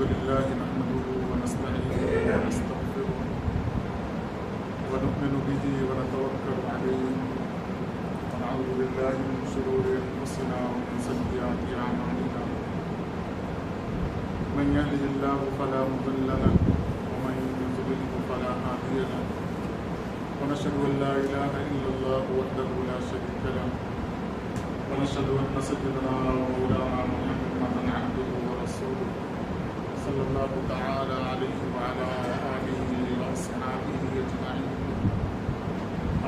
الحمد لله نحمده ونستعينه ونستغفره ونؤمن به ونتوكل عليه ونعوذ بالله من شرور أنفسنا ومن سيئات أعمالنا من يهده الله فلا مضل له ومن يضلل فلا هادي له ونشهد أن لا إله إلا الله وحده لا شريك له ونشهد أن سيدنا ومولانا محمدا عبده ورسوله صلى الله تعالى عليه وعلى آله وأصحابه أجمعين.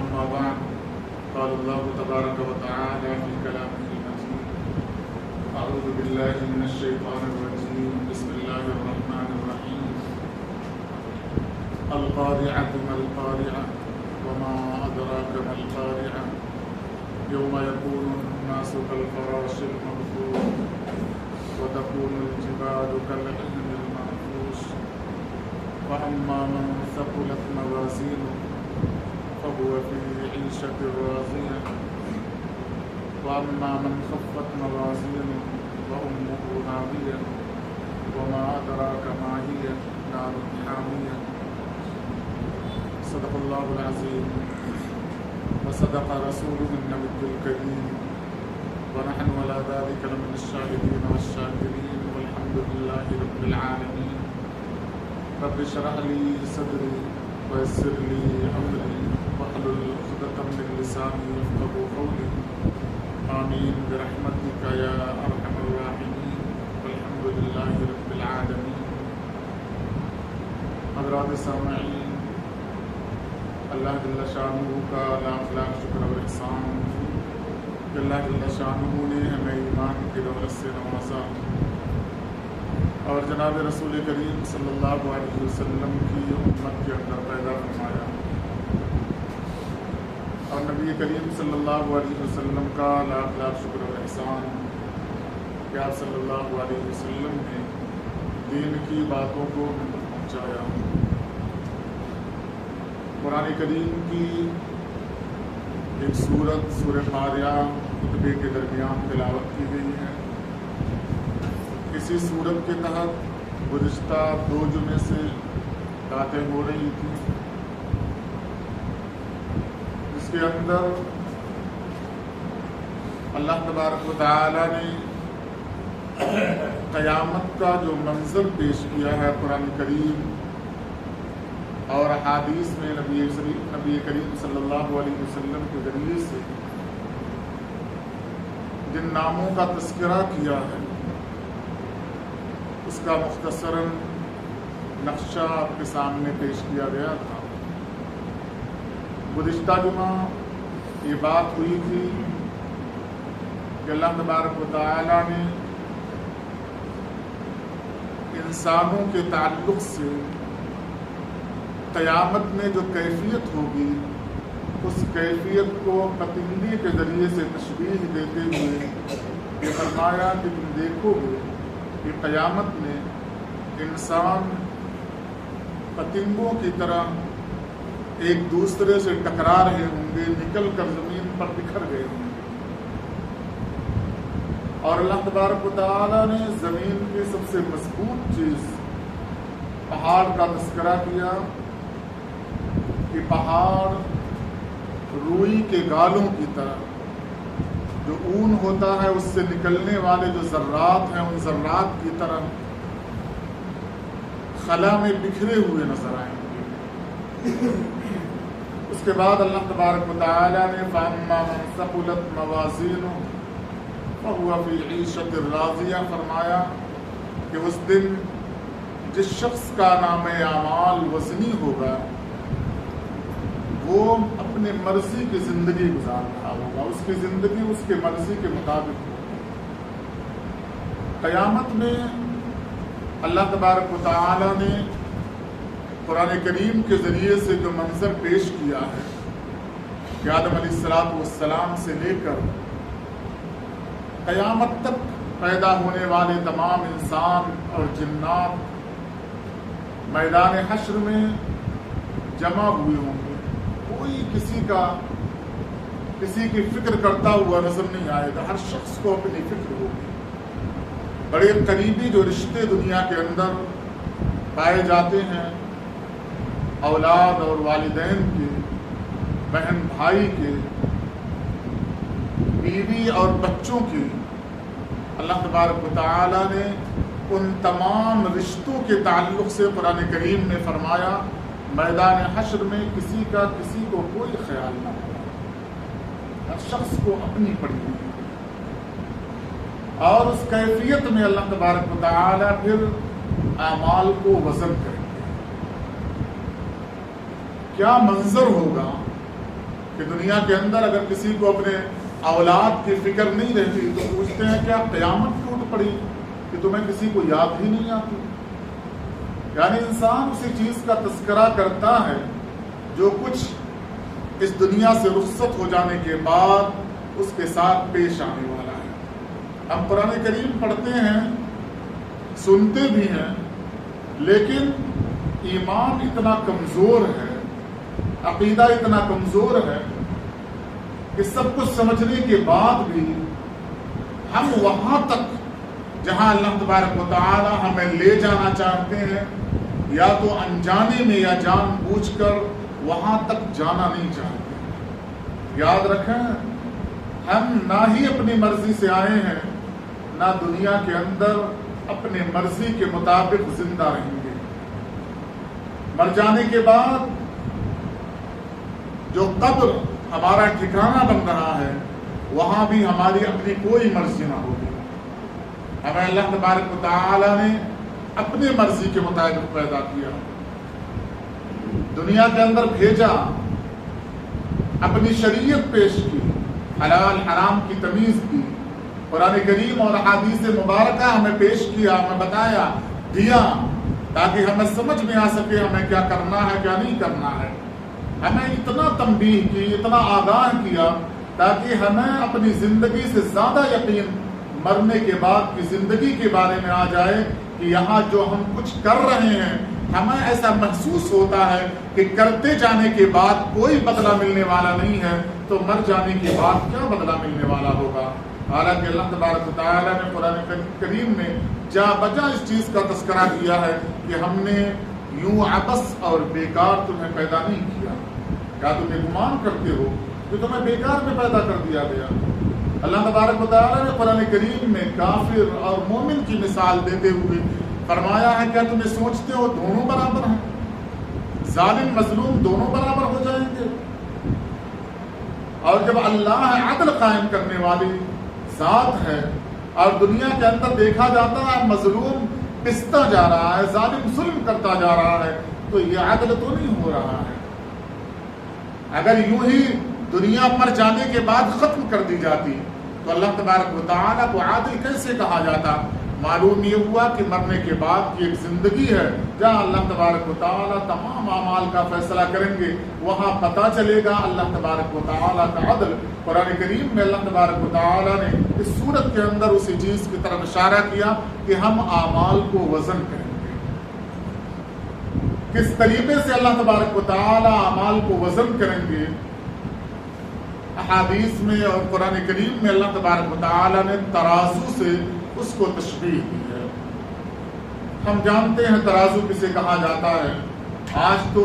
أما بعد، قال الله تبارك وتعالى في كلامه المجيد: أعوذ بالله من الشيطان الرجيم، بسم الله الرحمن الرحيم. القارعة ما القارعة وما أدراك ما القارعة يوم يكون الناس كالفراش المبثوث وتكون الجبال كالعهن المنفوش فأما من ثقلت موازينه فهو في عيشة راضية وأما من خفت موازينه فأمه هاوية وما أدراك ما هي نار حامية. صدق الله العظيم وصدق رسوله النبي الكريم ونحن على ذلك لمن الشاهدين والشاكرين والحمد لله رب العالمين. رب اشرح لي صدري ويسر لي أمري واحلل عقدة من لساني يفقهوا قولي. آمين برحمتك يا أرحم الراحمين والحمد لله رب العالمين. حضرات سامعین، اللہ جل شانہ کا لاکھ لاکھ شکر اور احسان کہ اللہ جل شانہ نے ہمیں ایمان کی دولت سے نوازا اور جناب رسول کریم صلی اللہ علیہ وسلم کی امت کے اندر پیدا فرمایا، اور نبی کریم صلی اللہ علیہ وسلم کا لاکھ لاکھ شکر اور احسان کہ آپ صلی اللہ علیہ وسلم نے دین کی باتوں کو ہم تک پہنچایا۔ قرآن کریم کی ایک سورت سورہ قاریہ خطبے کے درمیان تلاوت کی گئی ہے۔ اسی سورت کے تحت گزشتہ 2 جمعے سے باتیں ہو رہی تھیں، جس کے اندر اللہ تبارک و تعالی نے قیامت کا جو منظر پیش کیا ہے قرآن کریم اور احادیث میں نبی کریم صلی اللہ علیہ وسلم کے ذریعے سے جن ناموں کا تذکرہ کیا ہے اس کا مختصراً نقشہ آپ کے سامنے پیش کیا گیا تھا۔ گزشتہ جمعہ یہ بات ہوئی تھی کہ اللہ تبارک و تعالی نے انسانوں کے تعلق سے قیامت میں جو کیفیت ہوگی اس کیفیت کو پتنگے کے ذریعے سے تشبیہ دیتے ہوئے یہ فرمایا کہ تم دیکھو گے کہ قیامت میں انسان پتنگوں کی طرح ایک دوسرے سے ٹکرا رہے ہوں گے، نکل کر زمین پر بکھر گئے ہوں گے، اور اللہ تبارک و تعالی نے زمین کی سب سے مضبوط چیز پہاڑ کا تذکرہ کیا کہ پہاڑ روئی کے گالوں کی طرح جو اون ہوتا ہے اس سے نکلنے والے جو ذرات ہیں ان ذرات کی طرح خلا میں بکھرے ہوئے نظر آئیں گے۔ اس کے بعد اللہ تبارک و تعالی نے فَأَمَّا مَنْ ثَقُلَتْ مَوَازِينُهُ فَهُوَ فِي عِيشَةٍ رَاضِيَةٍ فرمایا کہ اس دن جس شخص کا نام اعمال وزنی ہوگا وہ اپنے مرضی کی زندگی گزار رہا ہوگا، اس کی زندگی اس کے مرضی کے مطابق ہوگی۔ قیامت میں اللہ تبارک و تعالی نے قرآن کریم کے ذریعے سے جو منظر پیش کیا ہے کہ آدم علیہ السلام سے لے کر قیامت تک پیدا ہونے والے تمام انسان اور جنات میدان حشر میں جمع ہوئے ہوں گے، کوئی کسی کی فکر کرتا ہوا نظر نہیں آئے گا، ہر شخص کو اپنی فکر ہوگی۔ بڑے قریبی جو رشتے دنیا کے اندر پائے جاتے ہیں، اولاد اور والدین کے، بہن بھائی کے، بیوی اور بچوں کے، اللہ تبارک و تعالیٰ نے ان تمام رشتوں کے تعلق سے قرآن کریم میں فرمایا میدان حشر میں کسی کا کسی کو کوئی خیال نہ ہو، ہر شخص کو اپنی پڑی ہوئی، اور اس کیفیت میں اللہ تبارک و تعالیٰ پھر اعمال کو وزن کریں گے۔ کیا منظر ہوگا کہ دنیا کے اندر اگر کسی کو اپنے اولاد کی فکر نہیں رہتی تو پوچھتے ہیں کیا قیامت ٹوٹ پڑی کہ تمہیں کسی کو یاد ہی نہیں آتی؟ یعنی انسان اسی چیز کا تذکرہ کرتا ہے جو کچھ اس دنیا سے رخصت ہو جانے کے بعد اس کے ساتھ پیش آنے والا ہے۔ ہم قرآن کریم پڑھتے ہیں، سنتے بھی ہیں، لیکن ایمان اتنا کمزور ہے، عقیدہ اتنا کمزور ہے کہ سب کچھ سمجھنے کے بعد بھی ہم وہاں تک جہاں اللہ تبارک و تعالی ہمیں لے جانا چاہتے ہیں یا تو انجانے میں یا جان بوجھ کر وہاں تک جانا نہیں چاہتے۔ یاد رکھیں ہم نہ ہی اپنی مرضی سے آئے ہیں، نہ دنیا کے اندر اپنے مرضی کے مطابق زندہ رہیں گے۔ مر جانے کے بعد جو قبر ہمارا ٹھکانہ بن رہا ہے وہاں بھی ہماری اپنی کوئی مرضی نہ ہوگی، ہمیں اللہ تبارک و تعالی نے اپنی مرضی کے مطابق پیدا کیا، دنیا کے اندر بھیجا، اپنی شریعت پیش کی، حلال حرام کی تمیز دی، قرآن کریم اور احادیث مبارکہ ہمیں پیش کیا، ہمیں بتایا دیا تاکہ ہمیں سمجھ میں آ سکے ہمیں کیا کرنا ہے کیا نہیں کرنا ہے۔ ہمیں اتنا تنبیہ کی، اتنا آگاہ کیا تاکہ ہمیں اپنی زندگی سے زیادہ یقین مرنے کے بعد کی زندگی کے بارے میں آ جائے کہ یہاں جو ہم کچھ کر رہے ہیں ہمیں ایسا محسوس ہوتا ہے کہ کرتے جانے کے بعد کوئی بدلہ ملنے والا نہیں ہے، تو مر جانے کے بعد کیا بدلہ ملنے والا ہوگا۔ حالانکہ اللہ تبارک و تعالیٰ نے قرآن کریم میں جا بجا اس چیز کا تذکرہ کیا ہے کہ ہم نے یوں عبث اور بیکار تمہیں پیدا نہیں کیا۔ کیا تم یہ گمان کرتے ہو کہ تمہیں بیکار میں پیدا کر دیا گیا؟ اللہ تبارک و تعالیٰ نے قرآن کریم میں کافر اور مومن کی مثال دیتے ہوئے فرمایا ہے کیا تمہیں سوچتے ہو دونوں برابر ہیں؟ ظالم مظلوم دونوں برابر ہو جائیں گے؟ اور جب اللہ عدل قائم کرنے والی ذات ہے اور دنیا کے اندر دیکھا جاتا ہے مظلوم پستا جا رہا ہے، ظالم ظلم کرتا جا رہا ہے، تو یہ عدل تو نہیں ہو رہا ہے۔ اگر یوں ہی دنیا پر جانے کے بعد ختم کر دی جاتی تو اللہ تبارک و تعالیٰ کو عادل کیسے کہا جاتا؟ معلوم یہ ہوا کہ مرنے کے بعد کی ایک زندگی ہے جہاں اللہ تبارک و تعالیٰ تمام اعمال کا فیصلہ کریں گے، وہاں پتہ چلے گا اللہ تبارک و تعالیٰ کا عدل۔ قرآن کریم میں اللہ تبارک و تعالیٰ نے اس صورت کے اندر اسی چیز کی طرف اشارہ کیا کہ ہم اعمال کو وزن کریں گے۔ کس طریقے سے اللہ تبارک و تعالیٰ اعمال کو وزن کریں گے؟ احادیث میں اور قرآن کریم میں اللہ تبارک و تعالیٰ نے ترازو سے اس کو تشبیہ کی ہے۔ ہم جانتے ہیں ترازو کسے کہا جاتا ہے۔ آج تو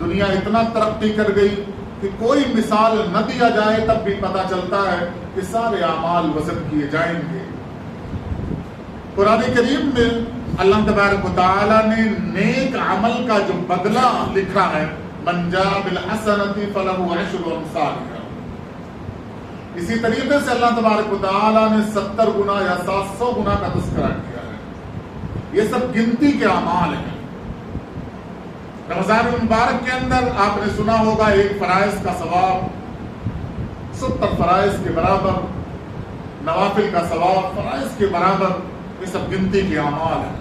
دنیا اتنا ترقی کر گئی کہ کوئی مثال نہ دیا جائے تب بھی پتہ چلتا ہے کہ سارے اعمال وزن کیے جائیں گے۔ قرآن کریم میں اللہ تبارک و تعالیٰ نے نیک عمل کا جو بدلہ لکھا ہے، من جاء بالحسنۃ فلہ عشر امثالها، اسی طریقے سے اللہ تبارک و تعالیٰ نے 70 گنا یا 700 گنا کا تذکرہ کیا ہے۔ یہ سب گنتی کے اعمال ہیں۔ رمضان المبارک کے اندر آپ نے سنا ہوگا ایک فرائض کا ثواب 70 فرائض کے برابر، نوافل کا ثواب فرائض کے برابر، یہ سب گنتی کے اعمال ہیں۔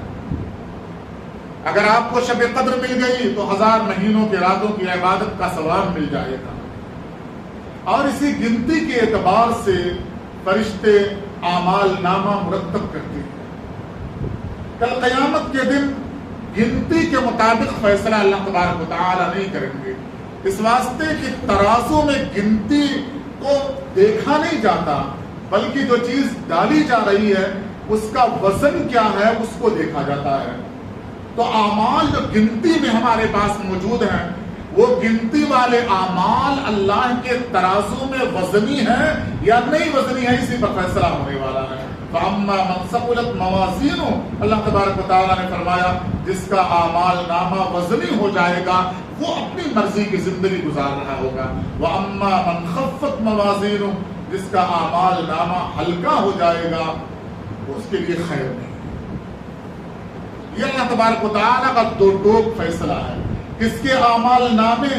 اگر آپ کو شب قدر مل گئی تو 1000 مہینوں کے راتوں کی عبادت کا ثواب مل جائے گا۔ اور اسی گنتی کے اعتبار سے فرشتے اعمال نامہ مرتب کرتے ہیں۔ کل قیامت کے دن گنتی کے مطابق فیصلہ اللہ تبارک و تعالیٰ نہیں کریں گے، اس واسطے کہ ترازو میں گنتی کو دیکھا نہیں جاتا، بلکہ جو چیز ڈالی جا رہی ہے اس کا وزن کیا ہے اس کو دیکھا جاتا ہے۔ تو اعمال جو گنتی میں ہمارے پاس موجود ہیں وہ گنتی والے اعمال اللہ کے ترازو میں وزنی ہیں یا نہیں وزنی ہے، اسی پر فیصلہ ہونے والا ہے۔ فَأَمَّا مَنْ ثَقُلَتْ مَوَازِينُهُ، اللہ تبارک و تعالیٰ نے فرمایا جس کا اعمال نامہ وزنی ہو جائے گا وہ اپنی مرضی کی زندگی گزار رہا ہوگا۔ وَأَمَّا مَنْ خَفَّتْ مَوَازِينُهُ، جس کا اعمال نامہ ہلکا ہو جائے گا اس کے لیے خیر نہیں۔ یہ اللہ تبارک و تعالیٰ کا دو ٹوک فیصلہ ہے، کس کے اعمال نامے،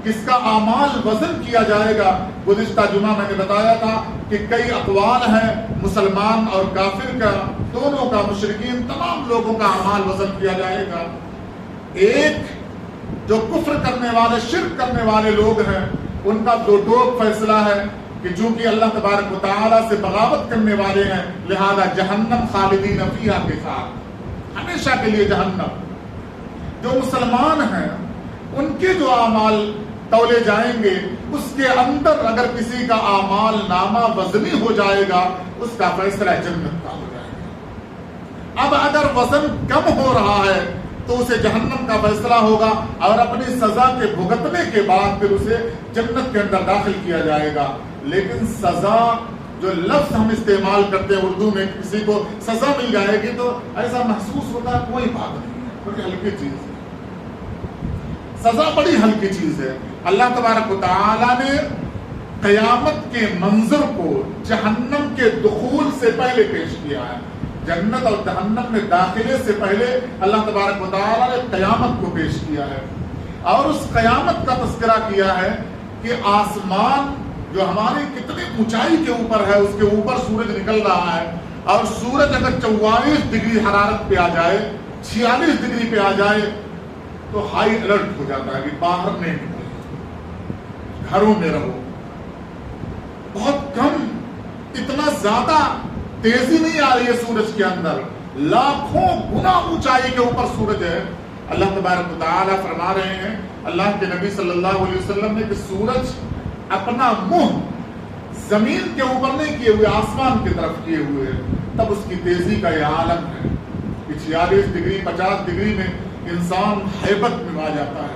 کس کا اعمال وزن کیا جائے گا۔ گزشتہ جمعہ میں نے بتایا تھا کہ کئی اقوال ہیں مسلمان اور کافر کا، دونوں کا، مشرکین تمام لوگوں کا اعمال وزن کیا جائے گا۔ ایک جو کفر کرنے والے، شرک کرنے والے لوگ ہیں ان کا دو ٹوک فیصلہ ہے کہ چونکہ اللہ تبارک و تعالیٰ سے بغاوت کرنے والے ہیں لہذا جہنم خالدین فیہا کے ساتھ، ہمیشہ کے لیے جہنم۔ جو مسلمان ہیں ان کے جو اعمال تولے جائیں گے اس کے اندر اگر کسی کا اعمال نامہ وزنی ہو جائے گا اس کا فیصلہ جنت کا ہو جائے گا۔ اب اگر وزن کم ہو رہا ہے تو اسے جہنم کا فیصلہ ہوگا اور اپنی سزا کے بھگتنے کے بعد پھر اسے جنت کے اندر داخل کیا جائے گا۔ لیکن سزا جو لفظ ہم استعمال کرتے ہیں اردو میں، کسی کو سزا مل جائے گی تو ایسا محسوس ہوتا ہے کوئی بات نہیں ہے، بڑی ہلکی چیز ہے، سزا بڑی ہلکی چیز ہے۔ اللہ تبارک و تعالیٰ نے قیامت کے منظر کو جہنم کے دخول سے پہلے پیش کیا ہے۔ جنت اور جہنم میں داخلے سے پہلے اللہ تبارک و تعالیٰ نے قیامت کو پیش کیا ہے اور اس قیامت کا تذکرہ کیا ہے کہ آسمان جو ہماری کتنی اونچائی کے اوپر ہے اس کے اوپر سورج نکل رہا ہے اور سورج اگر 44 ڈگری حرارت پہ آ جائے، 46 ڈگری پہ آ جائے تو ہائی الرٹ ہو جاتا ہے کہ باہر نہیں نکلو، گھروں میں رہو۔ بہت کم، اتنا زیادہ تیزی نہیں آ رہی ہے سورج کے اندر، لاکھوں گنا اونچائی کے اوپر سورج ہے۔ اللہ تبارک و تعالیٰ فرما رہے ہیں، اللہ کے نبی صلی اللہ علیہ وسلم نے کہ سورج اپنا منہ زمین کے اوپر نہیں کیے ہوئے، آسمان کی طرف کیے ہوئے، تب اس کی تیزی کا یہ عالم ہے کہ 46 ڈگری 50 ڈگری میں انسان ہیبت میں آ جاتا ہے،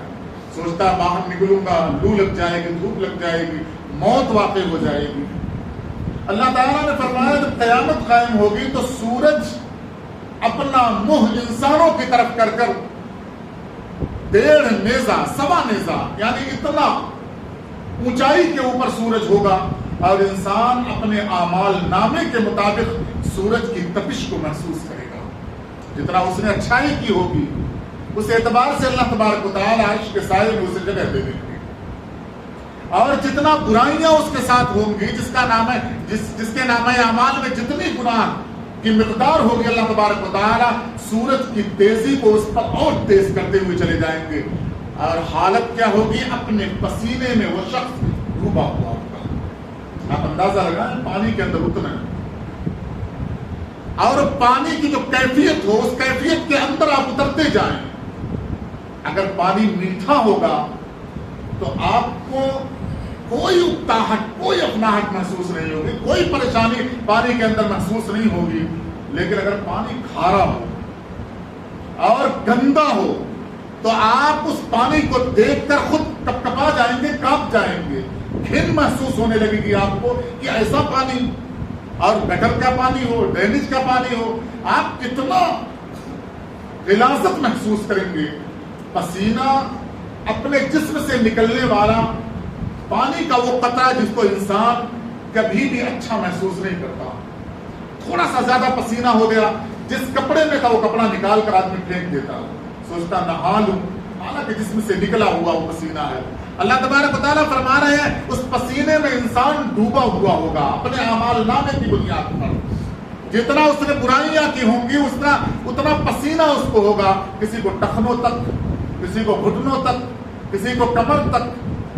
سوچتا باہر نکلوں گا لو لگ جائے گی، دھوپ لگ جائے گی، موت واقع ہو جائے گی۔ اللہ تعالیٰ نے فرمایا جب قیامت قائم ہوگی تو سورج اپنا منہ انسانوں کی طرف کر کر 1.5 نیزہ 1.25 نیزہ یعنی اتنا اونچائی کے اوپر سورج ہوگا اور انسان اپنے اعمال نامے کے مطابق سورج کی تپش کو محسوس کرے گا۔ جتنا اس نے اچھائی کی ہوگی اس اعتبار سے اللہ تبارک و تعالیٰ عرش کے سائے میں اسے جگہ دے دیں گے، اور جتنا برائیاں اس کے ساتھ ہوں گی، جس کے نامہ اعمال میں جتنی گناہ کی مقدار ہوگی، اللہ تبارک و تعالیٰ سورج کی تیزی کو اس پر اور تیز کرتے ہوئے چلے جائیں گے اور حالت کیا ہوگی، اپنے پسینے میں وہ شخص ڈوبا ہوا ہوگا۔ آپ اندازہ لگائیں پانی کے اندر اتنا اور پانی کی جو کیفیت ہو اس کیفیت کے اندر آپ اترتے جائیں۔ اگر پانی میٹھا ہوگا تو آپ کو کوئی اکتاہٹ، کوئی اپناہٹ محسوس نہیں ہوگی، کوئی پریشانی پانی کے اندر محسوس نہیں ہوگی۔ لیکن اگر پانی کھارا ہو اور گندا ہو تو آپ اس پانی کو دیکھ کر خود کپکپا جائیں گے، کانپ جائیں گے، گھن محسوس ہونے لگے گی آپ کو کہ ایسا پانی، اور گٹر کا پانی ہو، ڈرینیج کا پانی ہو، آپ کتنا غلاظت محسوس کریں گے۔ پسینہ اپنے جسم سے نکلنے والا پانی کا وہ قطرہ جس کو انسان کبھی بھی اچھا محسوس نہیں کرتا، تھوڑا سا زیادہ پسینہ ہو گیا، جس کپڑے میں تھا وہ کپڑا نکال کر آدمی پھینک دیتا، سوچتا نہا لوں، حالانکہ جسم سے نکلا ہوا وہ پسینہ ہے۔ اللہ تبارک و تعالیٰ فرما رہے ہیں اس پسینے میں انسان ڈوبا ہوا ہوگا اپنے اعمال نامے کی بنیاد پر، جتنا اس نے برائیاں کی ہوں گی اتنا پسینہ اس کو ہوگا، کسی کو ٹخنوں تک، کسی کو گھٹنوں تک، کسی کو کمر تک،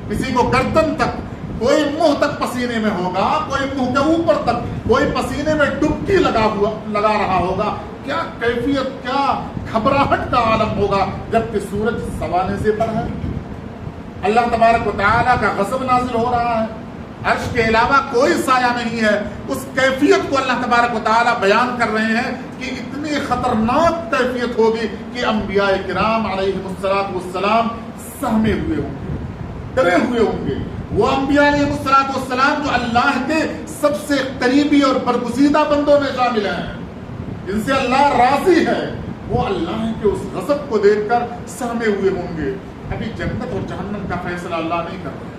کسی کو گردن تک، کوئی منہ تک پسینے میں ہوگا، کوئی منہ کے اوپر تک، کوئی پسینے میں ڈبکی لگا رہا ہوگا۔ کیا کیفیت، کیا گھبراہٹ کا عالم ہوگا جبکہ سورج 1.25 نیزے پر ہے، اللہ تبارک و تعالیٰ کا غضب نازل ہو رہا ہے، عرش کے علاوہ کوئی سایہ نہیں ہے، اس کیفیت کو اللہ تبارک و تعالیٰ بیان کر رہے ہیں کہ اتنی خطرناک کیفیت ہوگی کہ انبیاء کرام علیہم السلام سہمے ہوئے ہوں گے، ڈرے ہوئے ہوں گے۔ وہ انبیاء علیہم السلام جو اللہ کے سب سے قریبی اور برگزیدہ بندوں میں شامل ہیں، جن سے اللہ راضی ہے، وہ اللہ کے اس غضب کو دیکھ کر سہمے ہوئے ہوں گے۔ ابھی جنت اور جہنم کا فیصلہ اللہ نہیں کر رہا۔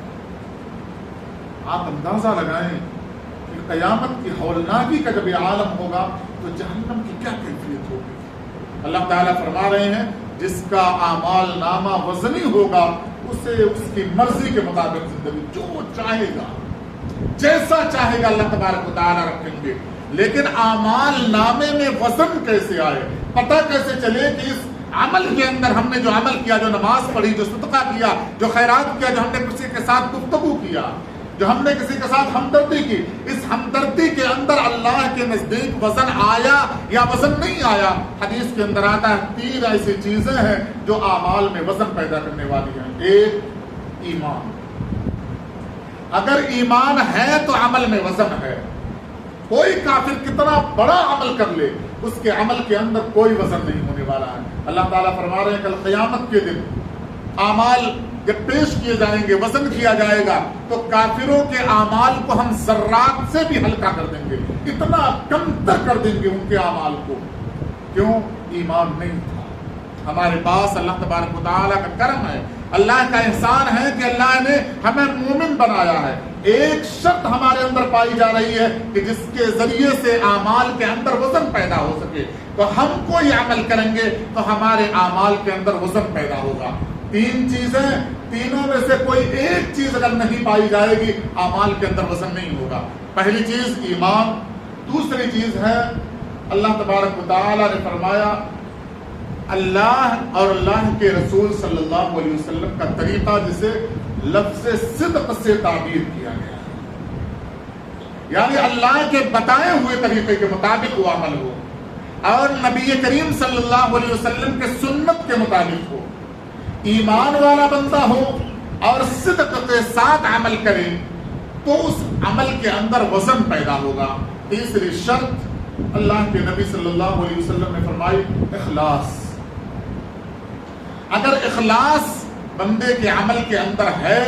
آپ اندازہ لگائیں کہ قیامت کی ہولناکی کا جب یہ عالم ہوگا تو جہنم کی کیا کیفیت ہوگی۔ اللہ تعالیٰ فرما رہے ہیں جس کا اعمال نامہ وزنی ہوگا اسے اس کی مرضی کے مطابق زندگی جو چاہے گا جیسا چاہے گا اللہ تبارک و تعالیٰ رکھیں گے، لیکن اعمال نامے میں وزن کیسے آئے، پتہ کیسے چلے کہ اس عمل کے اندر ہم نے جو عمل کیا، جو نماز پڑھی، جو صدقہ کیا، جو خیرات کیا، جو ہم نے کسی کے ساتھ گفتگو کیا، جو ہم نے کسی کے ساتھ ہمدردی کی، اس ہمدردی کے اندر اللہ کے نزدیک وزن آیا یا وزن نہیں آیا۔ حدیث کے اندر آتا ہے 3 ایسی چیزیں ہیں جو اعمال میں وزن پیدا کرنے والی ہیں۔ ایک، ایمان۔ اگر ایمان ہے تو عمل میں وزن ہے۔ کوئی کافر کتنا بڑا عمل کر لے، اس کے عمل کے اندر کوئی وزن نہیں ہونے والا ہے۔ اللہ تعالیٰ فرما رہے ہیں کل قیامت کے دن اعمال جب پیش کیے جائیں گے، وزن کیا جائے گا، تو کافروں کے اعمال کو ہم ذرات سے بھی ہلکا کر دیں گے، اتنا کمتر کر دیں گے ان کے اعمال کو۔ کیوں؟ ایمان نہیں تھا۔ ہمارے پاس اللہ تبارک و تعالیٰ کا کرم ہے، اللہ کا احسان ہے کہ اللہ نے ہمیں مومن بنایا ہے۔ ایک شرط ہمارے اندر پائی جا رہی ہے کہ جس کے ذریعے سے اعمال کے اندر وزن پیدا ہو سکے، تو ہم کوئی عمل کریں گے تو ہمارے اعمال کے اندر وزن پیدا ہوگا۔ 3 چیزیں، تینوں میں سے کوئی ایک چیز اگر نہیں پائی جائے گی، اعمال کے اندر وزن نہیں ہوگا۔ پہلی چیز ایمان، دوسری چیز ہے اللہ تبارک و تعالیٰ نے فرمایا اللہ اور اللہ کے رسول صلی اللہ علیہ وسلم کا طریقہ جسے لفظ صدق سے تعبیر کیا گیا ہے، یعنی اللہ کے بتائے ہوئے طریقے کے مطابق وہ عمل ہو اور نبی کریم صلی اللہ علیہ وسلم کے سنت کے مطابق ہو، ایمان والا بندہ ہو اور صدق کے ساتھ عمل کرے تو اس عمل کے اندر وزن پیدا ہوگا۔ تیسری شرط اللہ کے نبی صلی اللہ علیہ وسلم نے فرمائی اخلاص۔ اگر اخلاص بندے کے عمل کے اندر ہے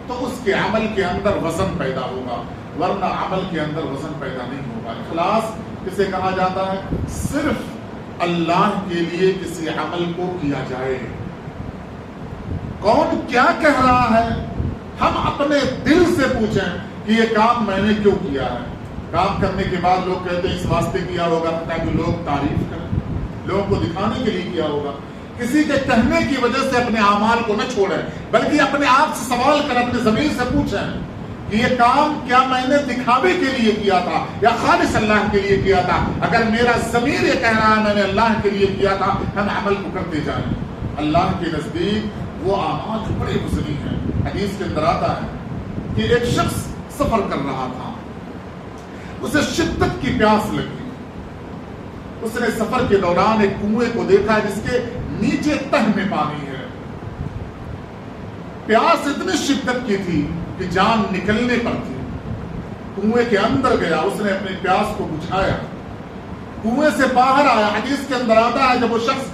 تو اس کے عمل کے اندر وزن پیدا ہوگا، ورنہ عمل کے اندر وزن پیدا نہیں ہوگا۔ اخلاص کسے کہا جاتا ہے؟ صرف اللہ کے لیے کسی عمل کو کیا جائے۔ کون کیا کہہ رہا ہے، ہم اپنے دل سے پوچھیں کہ یہ کام میں نے کیوں کیا ہے۔ کام کرنے کے بعد لوگ کہتے ہیں اس واسطے کیا ہوگا تاکہ لوگ تعریف کریں، لوگوں کو دکھانے کے لیے کیا ہوگا۔ کسی کے کہنے کی وجہ سے اپنے اعمال کو نہ چھوڑیں، بلکہ اپنے آپ سے سوال کریں، اپنے ضمیر سے پوچھیں کہ یہ کام کیا میں نے دکھاوے کے لیے کیا تھا یا خالص اللہ کے لیے کیا تھا۔ اگر میرا ضمیر یہ کہہ رہا ہے میں نے اللہ کے لیے کیا تھا، ہم عمل کو کرتے جائیں۔ اللہ کے نزدیک وہ اعمال بڑے وزنی ہیں۔ حدیث کے اندر آتا ہے کہ ایک شخص سفر کر رہا تھا، اسے شدت کی پیاس لگی، اس نے سفر کے دوران ایک کنویں کو دیکھا جس کے نیچے تہ میں پانی ہے۔ پیاس اتنی شدت کی تھی کہ جان نکلنے پر تھی۔ کنویں کے اندر گیا، اس نے اپنی پیاس کو بجھایا، کنویں سے باہر آیا۔ حدیث کے اندر آتا ہے جب وہ شخص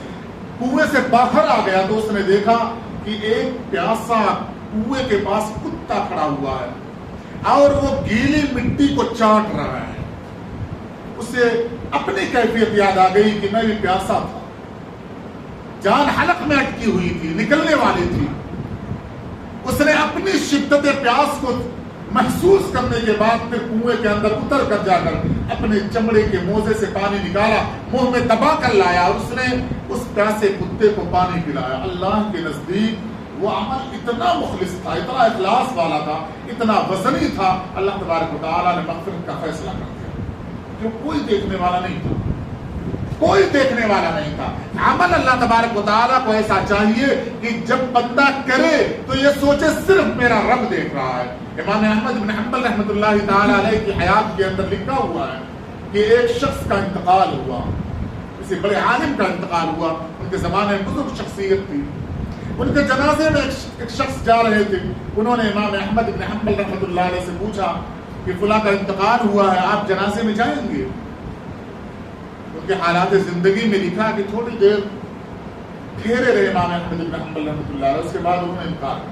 کنویں سے باہر آ گیا تو اس نے دیکھا کہ ایک پیاسا کنویں کے پاس کتا کھڑا ہوا ہے اور وہ گیلی مٹی کو چاٹ رہا ہے۔ اسے اپنی کیفیت یاد آ گئی کہ میں بھی پیاسا تھا، جان حلق میں اٹکی ہوئی تھی، نکلنے والی تھی۔ اس نے اپنی شدت پیاس کو محسوس کرنے کے بعد پھر کنویں کے اندر اتر کر جا کر اپنے چمڑے کے موزے سے پانی نکالا، منہ میں دبا کر لایا اور اس نے اس پیاسے کتے کو پانی پلایا۔ اللہ کے نزدیک وہ عمل اتنا مخلص تھا، اتنا اخلاص والا تھا، اتنا وزنی تھا، اللہ تبارک و تعالیٰ نے مغفرت کا فیصلہ کر دیا، جو کوئی دیکھنے والا نہیں تھا، کوئی دیکھنے والا نہیں تھا۔ عمل اللہ تبارک و تعالیٰ کو ایسا چاہیے کہ جب بندہ کرے تو یہ سوچے صرف میرا رب دیکھ رہا ہے۔ امام احمد بن حنبل رحمۃ اللہ تعالی علیہ کی حیات کے اندر لکھا ہوا ہے کہ ایک شخص کا انتقال ہوا، کسی بڑے عالم کا انتقال ہوا، ان کے زمانے میں بزرگ شخصیت تھی۔ ان کے جنازے میں ایک شخص جا رہے تھے. انہوں نے امام احمد بن حنبل رحمۃ اللہ علیہ سے پوچھا کہ فلاں کا انتقال ہوا ہے, آپ جنازے میں جائیں گے؟ ان کے حالات زندگی میں لکھا کہ تھوڑی دیر ٹھہرے رہے امام احمد بن حنبل رحمۃ اللہ علیہ, اس کے بعد انہوں نے انکار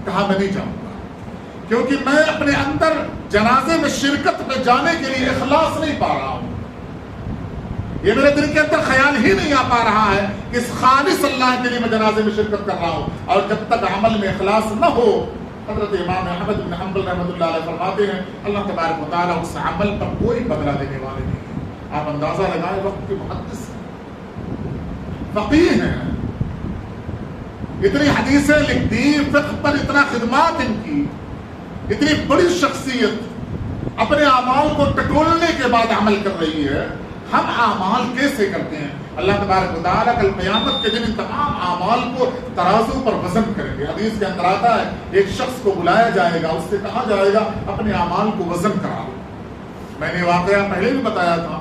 کہا میں نہیں جاؤں گا, کیونکہ میں اپنے اندر جنازے میں شرکت میں جانے کے لیے اخلاص نہیں پا رہا ہوں. یہ میرے دل کے اندر خیال ہی نہیں آ پا رہا ہے کہ اس خالص اللہ کے لیے میں جنازے میں شرکت کر رہا ہوں. اور جب تک عمل میں اخلاص نہ ہو, حضرت امام احمد بن حنبل رحمۃ اللہ علیہ فرماتے ہیں اللہ تبارک و تعالیٰ اس عمل پر کوئی بدلہ دینے والے نہیں ہیں. آپ اندازہ لگائیں, وقت کے محدث فقیہ ہیں, اتنی حدیثیں لکھ دی, فقہ پر اتنا خدمات ان کی, اتنی بڑی شخصیت اپنے اعمال کو ٹٹولنے کے بعد عمل کر رہی ہے. ہم اعمال کیسے کرتے ہیں؟ اللہ تبارک و تعالیٰ کل قیامت کے دن ان تمام اعمال کو ترازو پر وزن کریں گے. حدیث کے اندر آتا ہے ایک شخص کو بلایا جائے گا, اس سے کہا جائے گا اپنے اعمال کو وزن کرا لو. میں نے واقعہ پہلے بھی بتایا تھا.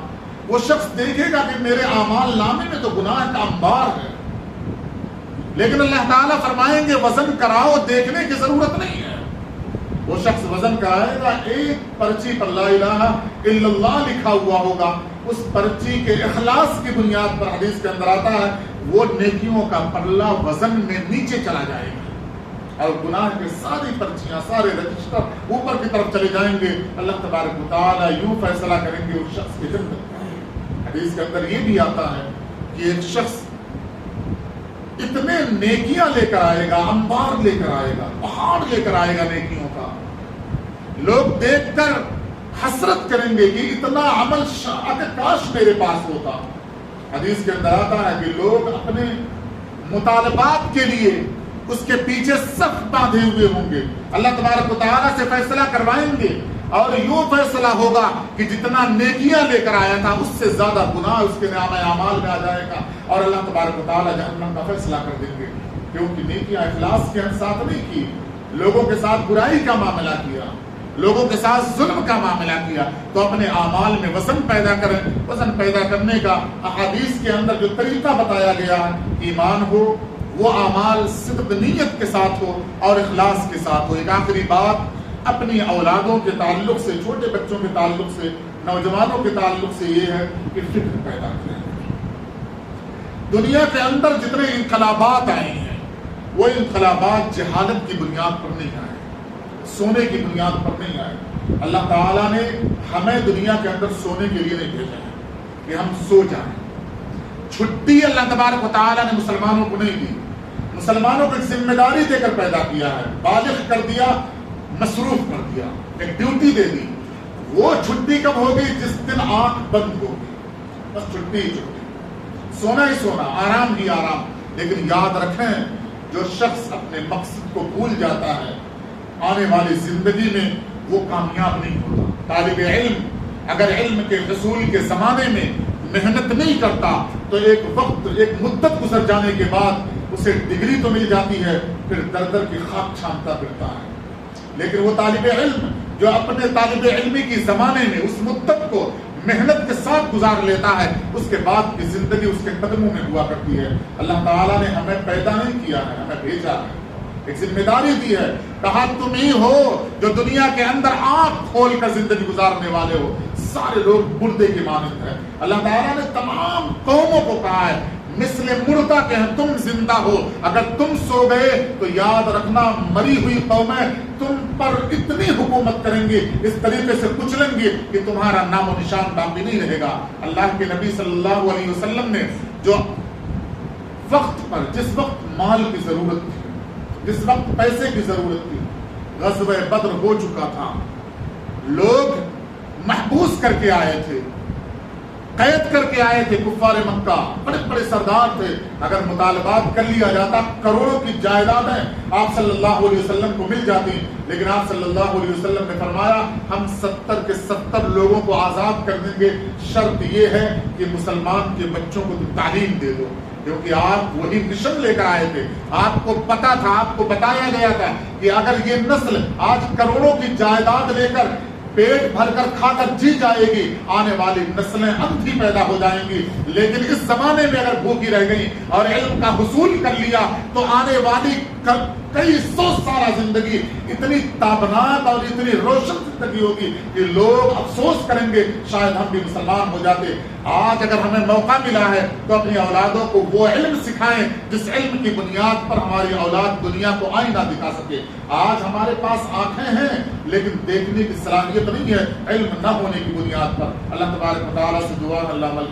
وہ شخص دیکھے گا کہ میرے اعمال نامے میں تو گناہ کا انبار ہے, لیکن اللہ تعالیٰ فرمائیں گے وزن کراؤ, دیکھنے کی ضرورت نہیں ہے. وہ شخص وزن کرائے گا, ایک پرچی پر لا الہ الا اللہ لکھا ہوا ہوگا. اس پرچی کے اخلاص کی بنیاد پر حدیث کے اندر آتا ہے وہ نیکیوں کا پلہ وزن میں نیچے چلا جائے گا, اور گناہ کے ساری پرچیاں, سارے رجسٹر اوپر کی طرف چلے جائیں گے. اللہ تبارک و تعالیٰ یوں فیصلہ کریں گے اس شخص کے جنت. حدیث کے اندر یہ بھی آتا ہے کہ ایک شخص اتنے نیکیاں لے کر آئے گا, انبار لے کر آئے گا, پہاڑ لے کر آئے گا نیکیوں کا, لوگ دیکھ کر حسرت کریں گے کہ اتنا عمل اگر کاش میرے پاس ہوتا. حدیث کے اندر آتا ہے کہ لوگ اپنے مطالبات کے لیے اس کے پیچھے صف باندھے ہوئے ہوں گے. اللہ تبارک و تعالیٰ سے فیصلہ کروائیں گے, اور یوں فیصلہ ہوگا کہ جتنا نیکیاں لے کر آیا تھا اس سے زیادہ گناہ اس کے نامہ اعمال میں آ جائے گا, اور اللہ تبارک و تعالیٰ جہنم کا فیصلہ کر دیں گے. کیونکہ نیکیاں اخلاص کے ساتھ نہیں کی, لوگوں کے ساتھ برائی کا معاملہ کیا, لوگوں کے ساتھ ظلم کا معاملہ کیا. تو اپنے اعمال میں وزن پیدا کریں. وزن پیدا کرنے کا احادیث کے اندر جو طریقہ بتایا گیا ہے, ایمان ہو, وہ اعمال صدق نیت کے ساتھ ہو اور اخلاص کے ساتھ ہو. ایک آخری بات اپنی اولادوں کے تعلق سے, چھوٹے بچوں کے تعلق سے, نوجوانوں کے تعلق سے یہ ہے کہ فکر پیدا کریں. دنیا کے اندر جتنے انقلابات آئے ہیں وہ انقلابات جہالت کی بنیاد پر نہیں آئے, سونے کی بنیاد پر نہیں آئے. اللہ تعالیٰ نے ہمیں دنیا کے اندر سونے کے لیے نہیں بھیجا ہے کہ ہم سو جائیں. چھٹی اللہ تبارک و تعالیٰ نے مسلمانوں کو نہیں دی. مسلمانوں کو ایک ذمہ داری دے کر پیدا کیا ہے, بالغ کر دیا, مصروف کر دیا, ایک ڈیوٹی دے دی. وہ چھٹی کب ہوگی؟ جس دن آنکھ بند ہوگی, بس چھٹی ہی چھٹی, سونا ہی سونا, آرام ہی آرام. لیکن یاد رکھیں جو شخص اپنے مقصد کو بھول جاتا ہے آنے والی زندگی میں وہ کامیاب نہیں ہوتا. طالب علم اگر علم کے حصول کے زمانے میں محنت نہیں کرتا تو ایک وقت, ایک مدت گزر جانے کے بعد اسے ڈگری تو مل جاتی ہے, پھر در در کی خاک چھانتا پھرتا ہے. لیکن وہ طالب علم جو اپنے طالب علمی کی زمانے میں اس مدت کو محنت کے ساتھ گزار لیتا ہے, اس کے بعد کی زندگی اس کے قدموں میں ہوا کرتی ہے. اللہ تعالیٰ نے ہمیں پیدا نہیں کیا ہے, ہمیں بھیجا ہے, ایک ذمہ داری دی ہے. کہا تم ہی ہو جو دنیا کے اندر آنکھ کھول کر زندگی گزارنے والے ہو. سارے لوگ مردے کی مانند ہیں. اللہ تعالیٰ نے تمام قوموں کو کہا ہے مثل مردہ کہ تم زندہ ہو. اگر تم سو گئے تو یاد رکھنا مری ہوئی قومیں تم پر اتنی حکومت کریں گی, اس طریقے سے کچلیں گی کہ تمہارا نام و نشان باقی نہیں رہے گا. اللہ کے نبی صلی اللہ علیہ وسلم نے جو وقت پر, جس وقت مال کی ضرورت تھی, جس وقت پیسے کی ضرورت تھی, غزوہ بدر ہو چکا تھا, لوگ محبوس کر کے آئے تھے, قید کر کے آئے تھے کفار مکہ, بڑے بڑے سردار تھے. اگر مطالبات کر لیا جاتا کروڑوں کی جائیدادیں آپ صلی اللہ علیہ وسلم کو مل جاتی, لیکن آپ صلی اللہ علیہ وسلم نے فرمایا ہم 70 کے 70 لوگوں کو آزاد کر دیں گے, شرط یہ ہے کہ مسلمان کے بچوں کو تعلیم دے دو. کیونکہ آپ وہی مشن لے کر آئے تھے, آپ کو پتا تھا, آپ کو بتایا گیا تھا کہ اگر یہ نسل آج کروڑوں کی جائیداد لے کر پیٹ بھر کر کھا کر جی جائے گی، آنے والی نسلیں اندھی پیدا ہو جائیں گی۔ لیکن اس زمانے میں اگر بھوکی رہ گئی اور علم کا حصول کر لیا تو آنے والی کئی سو سالہ زندگی اتنی تابناک اور اتنی روشن زندگی ہوگی کہ لوگ افسوس کریں گے شاید ہم بھی مسلمان ہو جاتے۔ آج اگر ہمیں موقع ملا ہے تو اپنی اولادوں کو وہ علم سکھائیں جس علم کی بنیاد پر ہماری اولاد دنیا کو آئینہ دکھا سکے۔ آج ہمارے پاس آنکھیں ہیں لیکن دیکھنے کی صلاحیت نہیں ہے علم نہ ہونے کی بنیاد پر۔ اللہ تبارک و تعالیٰ سے دعا، اللہ عمل